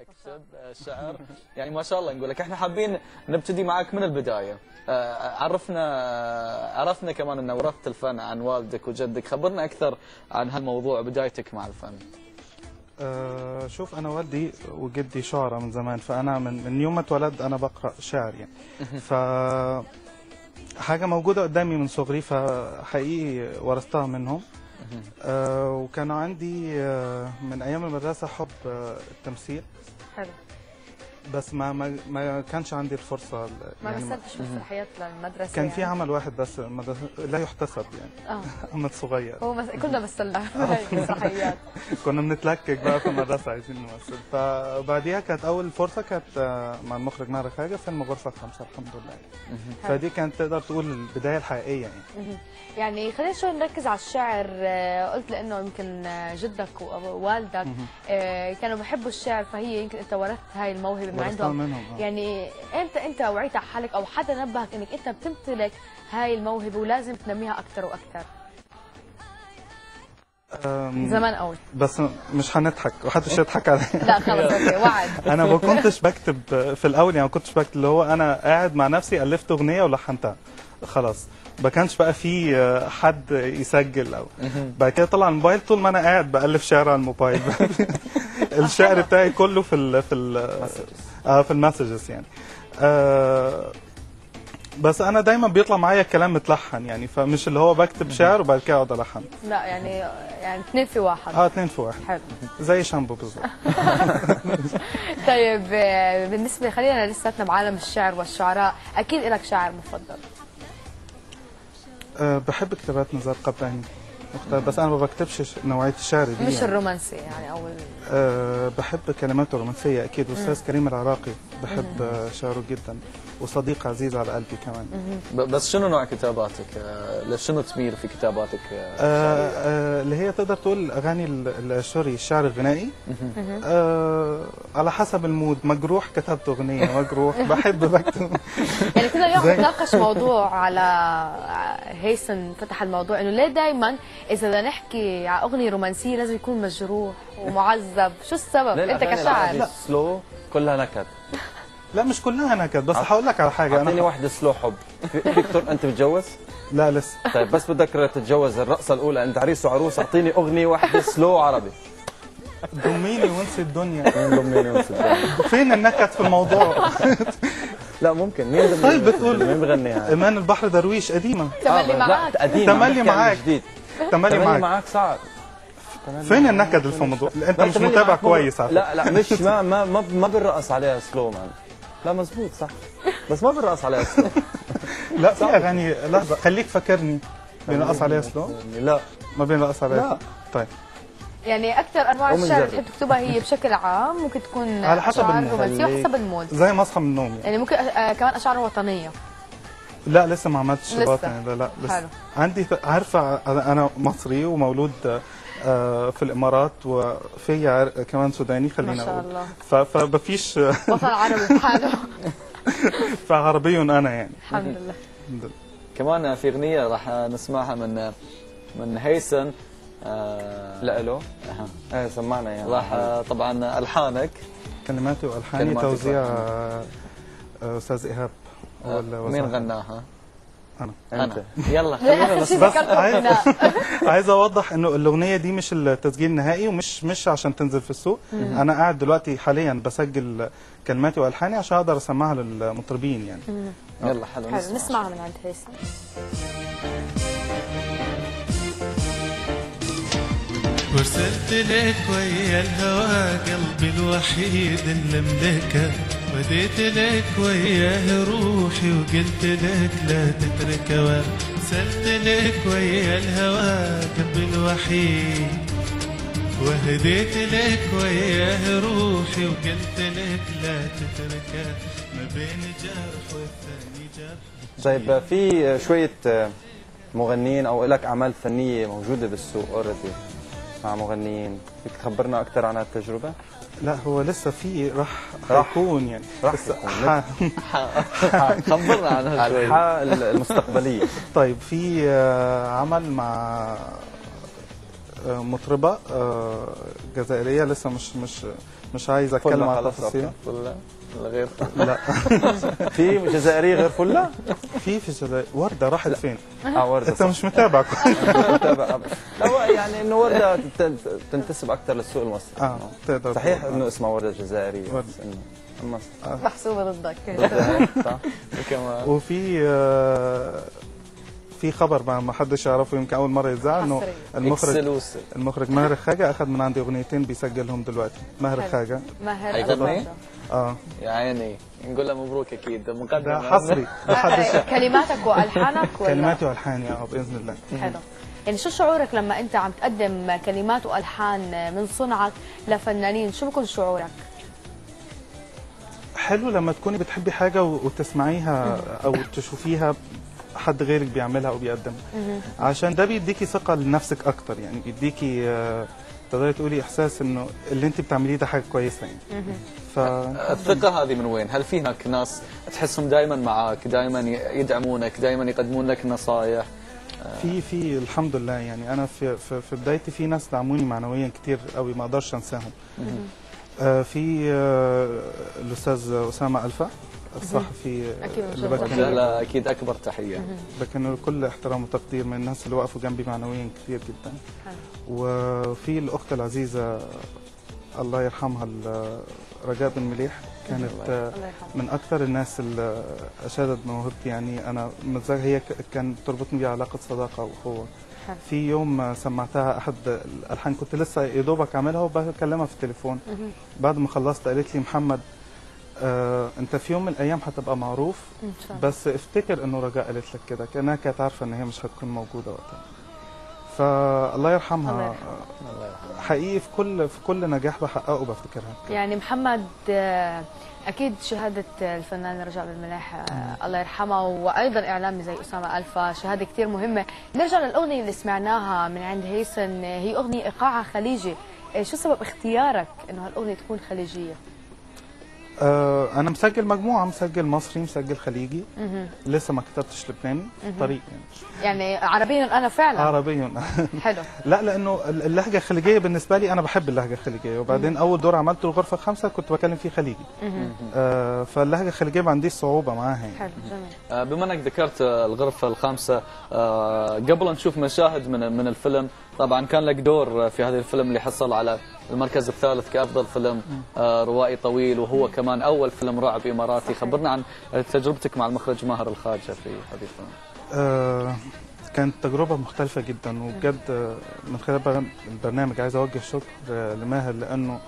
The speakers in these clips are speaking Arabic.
تكتب شعر يعني ما شاء الله. نقول لك احنا حابين نبتدي معك من البدايه. عرفنا كمان ان ورثت الفن عن والدك وجدك، خبرنا اكثر عن هالموضوع، بدايتك مع الفن. شوف، انا والدي وجدي شعراء من زمان، فانا من يوم ما اتولد انا بقرا شعر يعني. ف حاجه موجوده قدامي من صغري، فحقيقي ورثتها منهم. وكان عندي من ايام المدرسه حب التمثيل. حلو. بس ما كانش عندي الفرصه ما يعني مثلتش مسرحيات للمدرسه؟ كان يعني في عمل واحد بس لا يحتسب يعني. عمل صغير. كلنا مثلنا مسرحيات. كنا بنتلكك بقى في المدرسه عايزين نمثل. فبعديها كانت اول فرصه كانت مع المخرج ماهر خاجه فيلم غرفه 5 الحمد لله. فدي كانت تقدر تقول البدايه الحقيقيه يعني. يعني خلينا شوي نركز على الشعر. قلت لانه يمكن جدك ووالدك كانوا بيحبوا الشعر، فهي يمكن انت ورثت هاي الموهبه من عندهم. يعني امتى انت وعيت على حالك او حدا نبهك انك انت بتمتلك هاي الموهبه ولازم تنميها اكثر واكثر؟ زمان قوي. بس مش هنضحك وحدش يضحك عليا. لا خلص اوكي وعد. انا ما كنتش بكتب في الاول يعني، ما كنتش بكتب اللي هو انا قاعد مع نفسي الفت اغنيه ولحنتها خلاص. ما كانش بقى في حد يسجل او بعد كده طلع الموبايل. طول ما انا قاعد بالف شعر على الموبايل. الشعر بتاعي كله في المسجز يعني. بس انا دايما بيطلع معايا الكلام متلحن يعني، فمش اللي هو بكتب شعر وبعد كده اقعد الحن. لا يعني 2 في 1. 2 في 1. حلو. زي شامبو بالظبط. طيب بالنسبه خلينا لساتنا بعالم الشعر والشعراء، اكيد لك شاعر مفضل؟ بحب كتابات نزار قباني، بس انا ما بكتبش نوعيه الشعر دي مش يعني. الرومانسي يعني او بحب كلماته الرومانسيه اكيد. واستاذ كريم العراقي بحب شعره جدا، وصديق عزيز على قلبي كمان. بس شنو نوع كتاباتك؟ لشنو تميل في كتاباتك؟ اللي هي تقدر تقول اغاني السوري، الشعر الغنائي. على حسب المود. مجروح كتبت اغنيه، مجروح بحب بكتب. يعني كنا اليوم نتناقش موضوع على هيثم فتح الموضوع انه ليه دائما اذا بدنا نحكي على اغنيه رومانسيه لازم يكون مجروح ومعذب، شو السبب؟ انت كشاعر. لا سلو كلها نكد. لا مش كلها نكد، بس هقول لك على حاجه. اعطيني واحده سلو حب. فيكتور انت متجوز؟ لا لسه. طيب بس بدك تتجوز الرقصه الاولى، انت عريس وعروس، اعطيني اغنيه واحده سلو عربي. ضميني وانسي الدنيا. ضميني وانسي الدنيا. فين النكد في الموضوع؟ لا ممكن. مين طيب بتقول مين بغنيها؟ ايمان البحر درويش قديمه. تملي معاك. تملي معاك. جديد. تملي معاك صعب. فين النكد اللي في الموضوع؟ انت مش متابع كويس على فكرة. لا مش ما بنرقص عليها سلو مان. لا مزبوط صح، بس ما بنرقص عليها سلو. لا في اغاني. لحظه خليك فاكرني. بينقص عليها سلو؟ لا ما بينقص عليها. لا. طيب يعني اكثر انواع الشعر اللي بتحب تكتبها هي بشكل عام ممكن تكون على حسب رومانسيه وحسب المود، زي ما اصحى من النوم يعني ممكن كمان اشعار وطنيه. لا لسه ما عملتش وطني. لا لسه. حلو. عندي عارفه انا مصري ومولود في الامارات وفي كمان سوداني خلينا اقول. ما شاء الله. فمفيش وطن عربي بحاله. فعربي انا يعني. الحمد لله. كمان في اغنيه راح نسمعها من هيثم. لا له. ايه سمعنا يعني. راح طبعا الحانك. كلماتي والحاني توزيع استاذ ايهاب. مين غناها؟ انا. يلا خلينا بس عايز اوضح انه الاغنيه دي مش التسجيل النهائي ومش عشان تنزل في السوق. انا قاعد دلوقتي حاليا بسجل كلماتي والحاني عشان اقدر اسمعها للمطربين يعني. يلا حلو نسمعها من عند هيثم. وارسلت لك ويا الهوى قلبي الوحيد اللي ملكه، وديت لك وياه روحي وقلت لك لا تتركه، وارسلت لك ويا الهوى قلبي الوحيد، وهديت لك وياه روحي وقلت لك لا تتركه، ما بين جرح والثاني جرح. طيب في شويه مغنيين او لك اعمال فنيه موجوده بالسوق اوريدي مع مغنيين، فيك تخبرنا اكثر عن التجربه؟ لا هو لسه في راح يكون يعني. راح خبرنا عنها شوي. المستقبليه. طيب في عمل مع مطربه جزائريه لسه مش عايز اتكلم عن تفاصيل. فله غير لا في جزائريه غير فله؟ في الجزائر ورده راحت فين؟ ورده انت مش متابع متابع. لا يعني انه ورده تنتسب اكثر للسوق المصري. تقدر صحيح انه اسمها ورده جزائريه بس انه محسوبه ضدك. كمان في خبر ما حدش يعرفه، يمكن اول مره يتذاع، انه المخرج ماهر خاجة اخذ من عندي اغنيتين بيسجلهم دلوقتي. ماهر خاجة حيغني؟ يا عيني نقول له مبروك اكيد. مقدم حصري. كلماتك والحانك ولا؟ كلماتي والحاني باذن الله. حلو. يعني شو شعورك لما انت عم تقدم كلمات والحان من صنعك لفنانين؟ شو بكون شعورك؟ حلو لما تكوني بتحبي حاجه وتسمعيها او تشوفيها حد غيرك بيعملها او بيقدمها، عشان ده بيديكي ثقه لنفسك اكتر. يعني بيديكي تقدري تقولي احساس انه اللي انت بتعمليه ده حاجه كويسه يعني. الثقه هذه من وين؟ هل في هناك ناس تحسهم دائما معك، دائما يدعمونك، دائما يقدمون لك نصائح؟ في الحمد لله. يعني انا في بدايتي في ناس دعموني معنويا كتير قوي ما اقدرش انساهم. في الاستاذ اسامه الفا الصحفي اللي اكيد اكبر تحيه، بكن له كل احترام وتقدير، من الناس اللي وقفوا جنبي معنويا كثير جدا. وفي الاخت العزيزه الله يرحمها رجاء بن مليح، كانت من اكثر الناس اللي اشادت بموهبتي. يعني انا متذكر هي كان تربطني بها علاقه صداقه واخوه. في يوم سمعتها احد الالحان كنت لسه يا دوبك عاملها وبكلمها في التليفون، بعد ما خلصت قالت لي محمد انت في يوم من الايام هتبقى معروف، بس افتكر انه رجاء قالت لك كده، كانها كانت عارفه ان هي مش هتكون موجوده وقتها. فالله يرحمها. حقيقي في كل نجاح بحققه بفتكرها. يعني محمد اكيد شهاده الفنان رجاء بن مليح الله يرحمه، وايضا اعلامي زي اسامه الفا شهاده كثير مهمه. نرجع للاغنيه اللي سمعناها من عند هيثم، هي اغنيه ايقاعها خليجي. شو سبب اختيارك انه هالاغنيه تكون خليجيه؟ أنا مسجل مجموعة، مسجل مصري، مسجل خليجي، لسه ما كتبتش لبناني. طريق يعني عربيا أنا فعلا عربيا حلو. لا لأنه اللهجة الخليجية بالنسبة لي أنا بحب اللهجة الخليجية، وبعدين أول دور عملته الغرفة الخامسة كنت بكلم فيه خليجي. فاللهجة الخليجية ما عنديش صعوبة معاها يعني. حلو جميل. بما أنك ذكرت الغرفة الخامسة، قبل نشوف مشاهد من الفيلم، طبعا كان لك دور في هذا الفيلم اللي حصل على المركز الثالث كأفضل فيلم روائي طويل، وهو كمان أول فيلم رعب إماراتي. خبرنا عن تجربتك مع المخرج ماهر الخاجة في هذه الفيلم. كانت تجربة مختلفة جدا، وبجد من خلال البرنامج عايز أوجه شكر لماهر، لأنه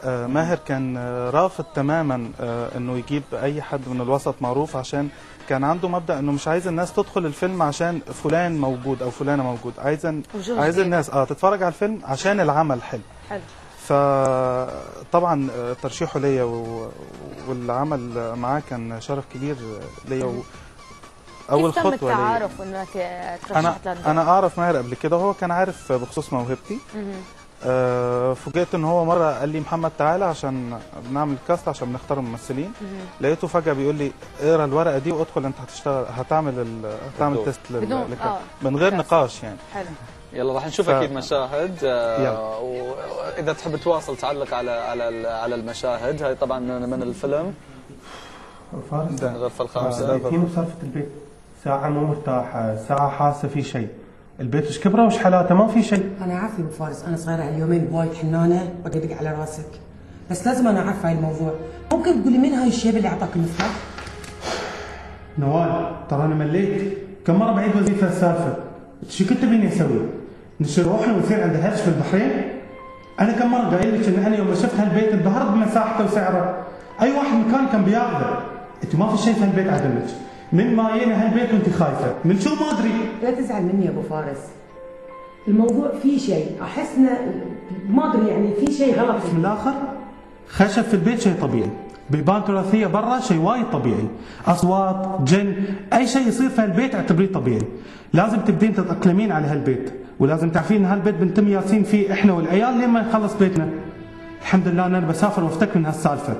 ماهر كان رافض تماما انه يجيب اي حد من الوسط معروف، عشان كان عنده مبدأ انه مش عايز الناس تدخل الفيلم عشان فلان موجود او فلانه موجود، عايز الناس تتفرج على الفيلم عشان العمل حلو. فطبعا ترشيحه ليا والعمل معاه كان شرف كبير ليا. اول خطوه كيف تم التعارف انك ترشحت للدور؟ انا اعرف ماهر قبل كده، وهو كان عارف بخصوص موهبتي. فوجئت ان هو مره قال لي محمد تعالى عشان بنعمل كاست عشان بنختار الممثلين. لقيته فجاه بيقول لي اقرا الورقه دي وادخل، انت هتشتغل، هتعمل تيست من غير نقاش يعني. حلو. يلا راح نشوف اكيد مشاهد، واذا تحب تواصل تعلق على المشاهد هاي طبعا من الفيلم. الغرفه الخامسه. في سالفه البيت، ساعه مو مرتاحه، ساعه حاسه في شيء. البيت ايش كبره وش حالاته، ما في شيء. انا عارفه ابو فارس، انا صغيره هاليومين وايد حنانه بدق على راسك، بس لازم انا اعرف هاي الموضوع. ممكن تقولي مين هاي الشيبه اللي اعطاك المفتاح؟ نوال ترى انا مليت، كم مره بعيد وظيفه السالفه. شو كنت تبيني اسوي؟ نشيل روحنا ونصير عند هرش في البحرين؟ انا كم مره قايل لك ان انا يوم شفت هالبيت انبهرت بمساحته وسعره، اي واحد مكان كان بياخذه. انت ما في شيء في هالبيت عدلك، من ما جينا هالبيت وانت خايفه، من شو ما ادري. لا تزعل مني يا ابو فارس، الموضوع فيه شيء، احسنا ما ادري يعني في شيء غلط. من الاخر خشب في البيت شيء طبيعي، بيبان تراثيه برا شيء وايد طبيعي، اصوات، جن، اي شيء يصير في هالبيت اعتبريه طبيعي. لازم تبدين تتاقلمين على هالبيت، ولازم تعرفين ان هالبيت بنتم ياسين فيه احنا والعيال لين ما يخلص بيتنا. الحمد لله ان انا بسافر وافتك من هالسالفه.